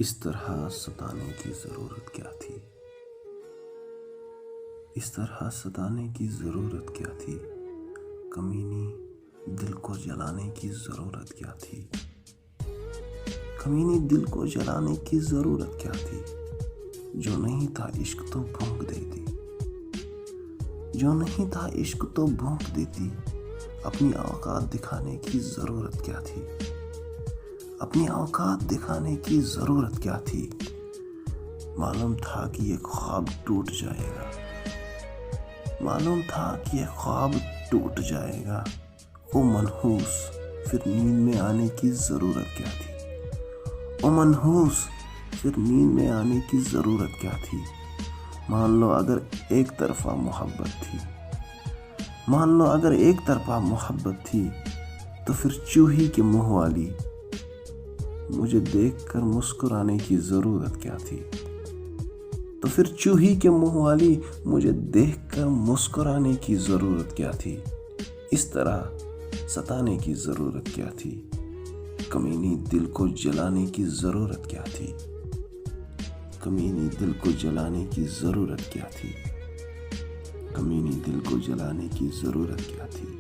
इस तरह सताने की जरूरत क्या थी? इस तरह सताने की जरूरत क्या थी? कमीनी दिल को जलाने की जरूरत क्या थी? कमीनी दिल को जलाने की जरूरत क्या थी? जो नहीं था इश्क तो भूख देती, जो नहीं था इश्क तो भूख देती। अपनी औकात दिखाने की जरूरत क्या थी? अपनी औकात दिखाने की जरूरत क्या थी? मालूम था कि ये ख्वाब टूट जाएगा, मालूम था कि ये ख्वाब टूट जाएगा। ओ मनहूस, फिर नींद में आने की जरूरत क्या थी? ओ मनहूस, फिर नींद में आने की जरूरत क्या थी? मान लो अगर एक तरफा मोहब्बत थी, मान लो अगर एक तरफा मोहब्बत थी, तो फिर चूही के मुंह वाली मुझे देखकर मुस्कुराने की जरूरत क्या थी? तो फिर चूही के मुंह वाली मुझे देखकर मुस्कुराने की जरूरत क्या थी? इस तरह सताने की जरूरत क्या थी? कमीनी दिल को जलाने की जरूरत क्या थी? कमीनी दिल को जलाने की जरूरत क्या थी? कमीनी दिल को जलाने की जरूरत क्या थी?